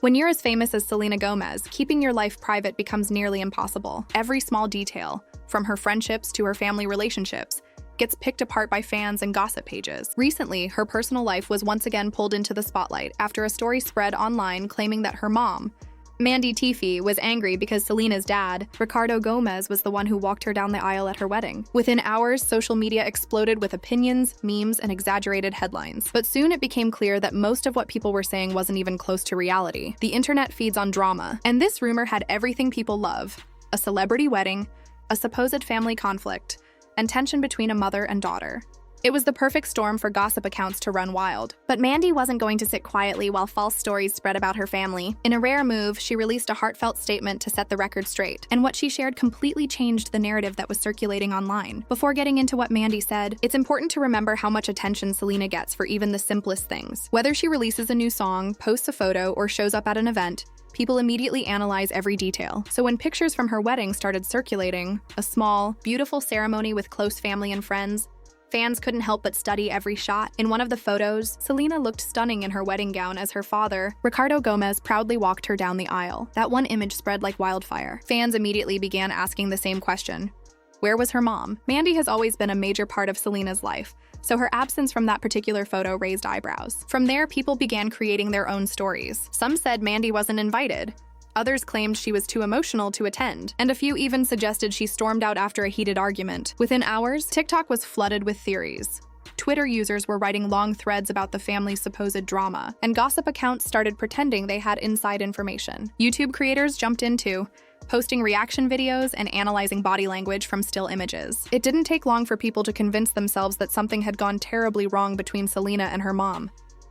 When you're as famous as Selena Gomez, keeping your life private becomes nearly impossible. Every small detail, from her friendships to her family relationships, gets picked apart by fans and gossip pages. Recently, her personal life was once again pulled into the spotlight after a story spread online claiming that her mom, Mandy Tiffy, was angry because Selena's dad, Ricardo Gomez, was the one who walked her down the aisle at her wedding. Within hours, social media exploded with opinions, memes, and exaggerated headlines. But soon it became clear that most of what people were saying wasn't even close to reality. The internet feeds on drama, and this rumor had everything people love: a celebrity wedding, a supposed family conflict, and tension between a mother and daughter. It was the perfect storm for gossip accounts to run wild. But Mandy wasn't going to sit quietly while false stories spread about her family. In a rare move, she released a heartfelt statement to set the record straight, and what she shared completely changed the narrative that was circulating online. Before getting into what Mandy said, it's important to remember how much attention Selena gets for even the simplest things. Whether she releases a new song, posts a photo, or shows up at an event, people immediately analyze every detail. So when pictures from her wedding started circulating, a small, beautiful ceremony with close family and friends, fans couldn't help but study every shot. In one of the photos, Selena looked stunning in her wedding gown as her father, Ricardo Gomez, proudly walked her down the aisle. That one image spread like wildfire. Fans immediately began asking the same question: where was her mom? Mandy has always been a major part of Selena's life, so her absence from that particular photo raised eyebrows. From there, people began creating their own stories. Some said Mandy wasn't invited. Others claimed she was too emotional to attend, and a few even suggested she stormed out after a heated argument. Within hours, TikTok was flooded with theories. Twitter users were writing long threads about the family's supposed drama, and gossip accounts started pretending they had inside information. YouTube creators jumped in too, posting reaction videos and analyzing body language from still images. It didn't take long for people to convince themselves that something had gone terribly wrong between Selena and her mom.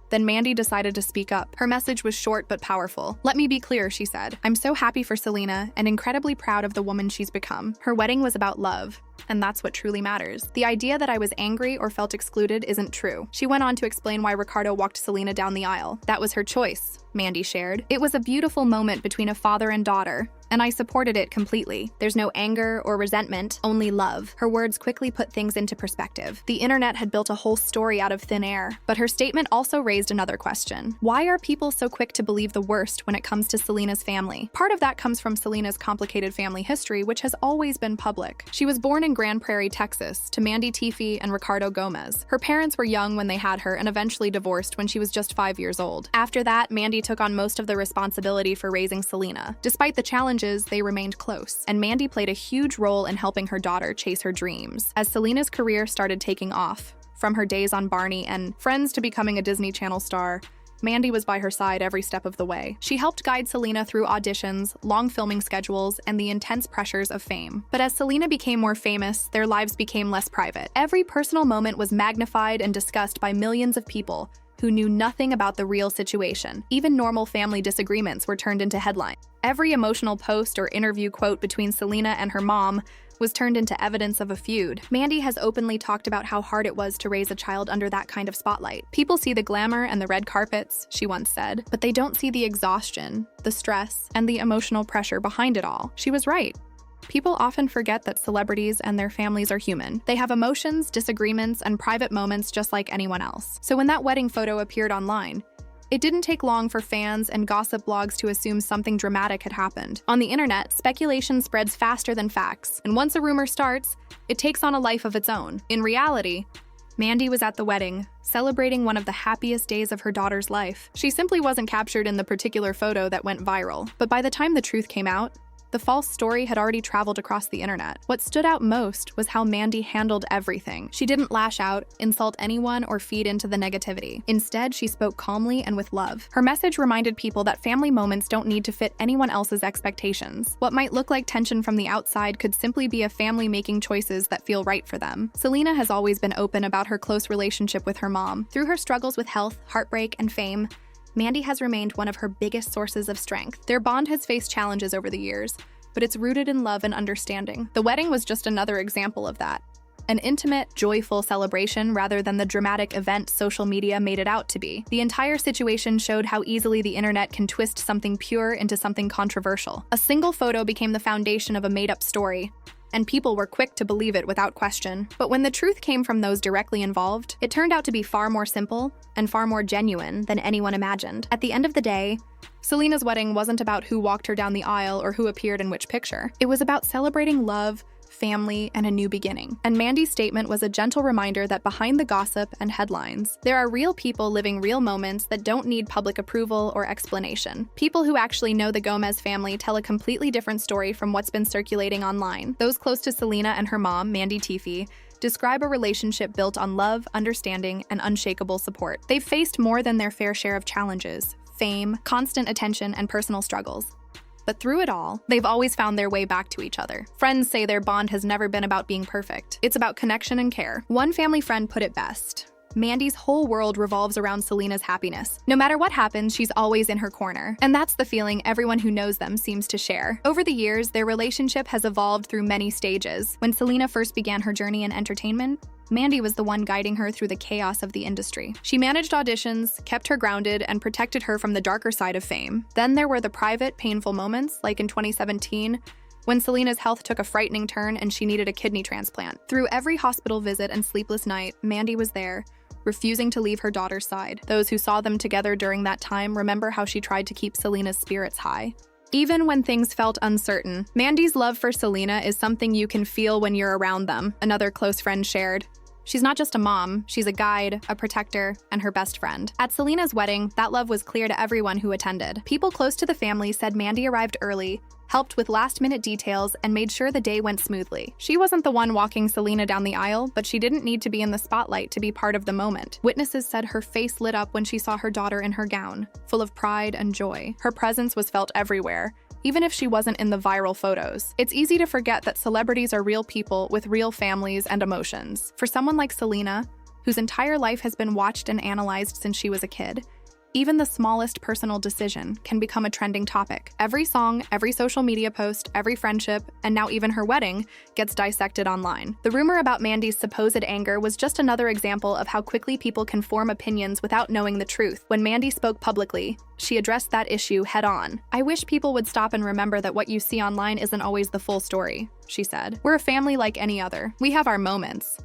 Then Mandy decided to speak up. Her message was short but powerful. "Let me be clear," she said. "I'm so happy for Selena and incredibly proud of the woman she's become. Her wedding was about love, and that's what truly matters. The idea that I was angry or felt excluded isn't true." She went on to explain why Ricardo walked Selena down the aisle. "That was her choice," Mandy shared. "It was a beautiful moment between a father and daughter, and I supported it completely. There's no anger or resentment, only love." Her words quickly put things into perspective. The internet had built a whole story out of thin air, but her statement also raised another question. Why are people so quick to believe the worst when it comes to Selena's family? Part of that comes from Selena's complicated family history, which has always been public. She was born in Grand Prairie, Texas, to Mandy Tiffy and Ricardo Gomez. Her parents were young when they had her and eventually divorced when she was just 5 years old. After that, Mandy took on most of the responsibility for raising Selena. Despite the challenges, they remained close, and Mandy played a huge role in helping her daughter chase her dreams. As Selena's career started taking off, from her days on Barney and Friends to becoming a Disney Channel star, Mandy was by her side every step of the way. She helped guide Selena through auditions, long filming schedules, and the intense pressures of fame. But as Selena became more famous, their lives became less private. Every personal moment was magnified and discussed by millions of people who knew nothing about the real situation. Even normal family disagreements were turned into headlines. Every emotional post or interview quote between Selena and her mom was turned into evidence of a feud. Mandy has openly talked about how hard it was to raise a child under that kind of spotlight. "People see the glamour and the red carpets," she once said, "but they don't see the exhaustion, the stress, and the emotional pressure behind it all." She was right. People often forget that celebrities and their families are human. They have emotions, disagreements, and private moments just like anyone else. So when that wedding photo appeared online, it didn't take long for fans and gossip blogs to assume something dramatic had happened. On the internet, speculation spreads faster than facts, and once a rumor starts, it takes on a life of its own. In reality, Mandy was at the wedding, celebrating one of the happiest days of her daughter's life. She simply wasn't captured in the particular photo that went viral. But by the time the truth came out, the false story had already traveled across the internet. What stood out most was how Mandy handled everything. She didn't lash out, insult anyone, or feed into the negativity. Instead, she spoke calmly and with love. Her message reminded people that family moments don't need to fit anyone else's expectations. What might look like tension from the outside could simply be a family making choices that feel right for them. Selena has always been open about her close relationship with her mom. Through her struggles with health, heartbreak, and fame, Mandy has remained one of her biggest sources of strength. Their bond has faced challenges over the years, but it's rooted in love and understanding. The wedding was just another example of that. An intimate, joyful celebration rather than the dramatic event social media made it out to be. The entire situation showed how easily the internet can twist something pure into something controversial. A single photo became the foundation of a made-up story, and people were quick to believe it without question. But when the truth came from those directly involved, it turned out to be far more simple and far more genuine than anyone imagined. At the end of the day, Selena's wedding wasn't about who walked her down the aisle or who appeared in which picture. It was about celebrating love, family, and a new beginning. And Mandy's statement was a gentle reminder that behind the gossip and headlines, there are real people living real moments that don't need public approval or explanation. People who actually know the Gomez family tell a completely different story from what's been circulating online. Those close to Selena and her mom, Mandy Tiffy, describe a relationship built on love, understanding, and unshakable support. They've faced more than their fair share of challenges, fame, constant attention, and personal struggles. But through it all, they've always found their way back to each other. Friends say their bond has never been about being perfect. It's about connection and care. One family friend put it best: Mandy's whole world revolves around Selena's happiness. No matter what happens, she's always in her corner. And that's the feeling everyone who knows them seems to share. Over the years, their relationship has evolved through many stages. When Selena first began her journey in entertainment, Mandy was the one guiding her through the chaos of the industry. She managed auditions, kept her grounded, and protected her from the darker side of fame. Then there were the private, painful moments, like in 2017, when Selena's health took a frightening turn and she needed a kidney transplant. Through every hospital visit and sleepless night, Mandy was there, refusing to leave her daughter's side. Those who saw them together during that time remember how she tried to keep Selena's spirits high. Even when things felt uncertain, Mandy's love for Selena is something you can feel when you're around them, another close friend shared. She's not just a mom, she's a guide, a protector, and her best friend. At Selena's wedding, that love was clear to everyone who attended. People close to the family said Mandy arrived early, helped with last-minute details, and made sure the day went smoothly. She wasn't the one walking Selena down the aisle, but she didn't need to be in the spotlight to be part of the moment. Witnesses said her face lit up when she saw her daughter in her gown, full of pride and joy. Her presence was felt everywhere, even if she wasn't in the viral photos. It's easy to forget that celebrities are real people with real families and emotions. For someone like Selena, whose entire life has been watched and analyzed since she was a kid, even the smallest personal decision can become a trending topic. Every song, every social media post, every friendship, and now even her wedding gets dissected online. The rumor about Mandy's supposed anger was just another example of how quickly people can form opinions without knowing the truth. When Mandy spoke publicly, she addressed that issue head-on. "I wish people would stop and remember that what you see online isn't always the full story," she said. "We're a family like any other. We have our moments,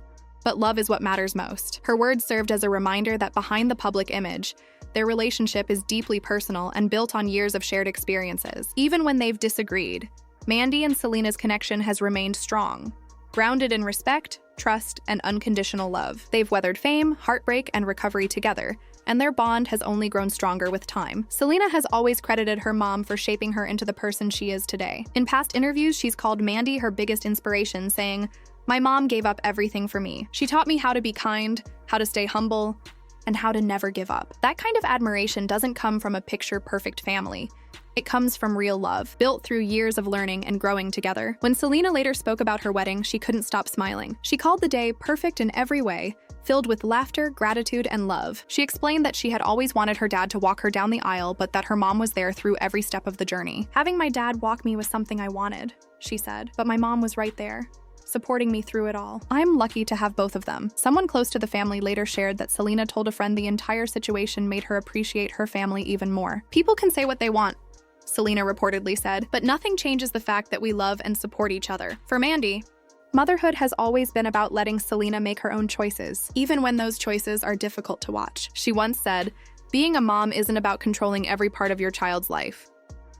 but love is what matters most." Her words served as a reminder that behind the public image, their relationship is deeply personal and built on years of shared experiences. Even when they've disagreed, Mandy and Selena's connection has remained strong, grounded in respect, trust, and unconditional love. They've weathered fame, heartbreak, and recovery together, and their bond has only grown stronger with time. Selena has always credited her mom for shaping her into the person she is today. In past interviews, she's called Mandy her biggest inspiration, saying, "My mom gave up everything for me. She taught me how to be kind, how to stay humble, and how to never give up." That kind of admiration doesn't come from a picture-perfect family. It comes from real love, built through years of learning and growing together. When Selena later spoke about her wedding, she couldn't stop smiling. She called the day perfect in every way, filled with laughter, gratitude, and love. She explained that she had always wanted her dad to walk her down the aisle, but that her mom was there through every step of the journey. "Having my dad walk me was something I wanted," she said, "but my mom was right there, supporting me through it all. I'm lucky to have both of them." Someone close to the family later shared that Selena told a friend the entire situation made her appreciate her family even more. "People can say what they want," Selena reportedly said, "but nothing changes the fact that we love and support each other." For Mandy, motherhood has always been about letting Selena make her own choices, even when those choices are difficult to watch. She once said, "Being a mom isn't about controlling every part of your child's life.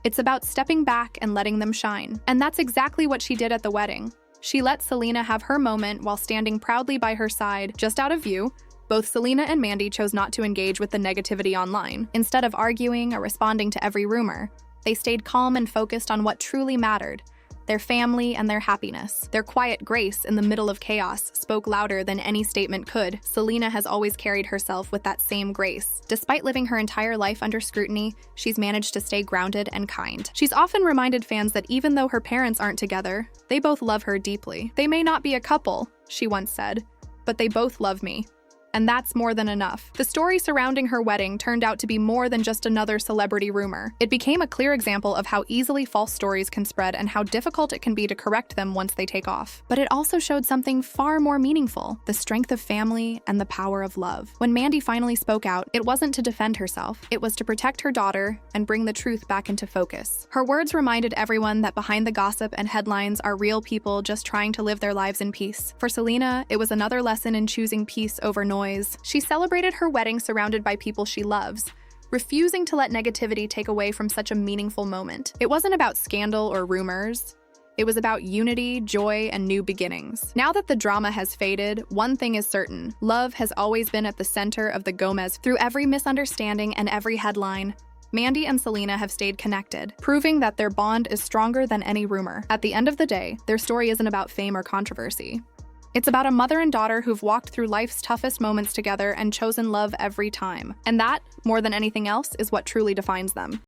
It's about stepping back and letting them shine." And that's exactly what she did at the wedding. She let Selena have her moment while standing proudly by her side, just out of view. Both Selena and Mandy chose not to engage with the negativity online. Instead of arguing or responding to every rumor, they stayed calm and focused on what truly mattered: their family and their happiness. Their quiet grace in the middle of chaos spoke louder than any statement could. Selena has always carried herself with that same grace. Despite living her entire life under scrutiny, she's managed to stay grounded and kind. She's often reminded fans that even though her parents aren't together, they both love her deeply. "They may not be a couple," she once said, "but they both love me." and that's more than enough. The story surrounding her wedding turned out to be more than just another celebrity rumor. It became a clear example of how easily false stories can spread and how difficult it can be to correct them once they take off. But it also showed something far more meaningful: the strength of family and the power of love. When Mandy finally spoke out, it wasn't to defend herself, it was to protect her daughter and bring the truth back into focus. Her words reminded everyone that behind the gossip and headlines are real people just trying to live their lives in peace. For Selena, it was another lesson in choosing peace over noise. She celebrated her wedding surrounded by people she loves, refusing to let negativity take away from such a meaningful moment. It wasn't about scandal or rumors. It was about unity, joy, and new beginnings. Now that the drama has faded, one thing is certain: love has always been at the center of the Gomez. Through every misunderstanding and every headline, Mandy and Selena have stayed connected, proving that their bond is stronger than any rumor. At the end of the day, their story isn't about fame or controversy. It's about a mother and daughter who've walked through life's toughest moments together and chosen love every time. And that, more than anything else, is what truly defines them.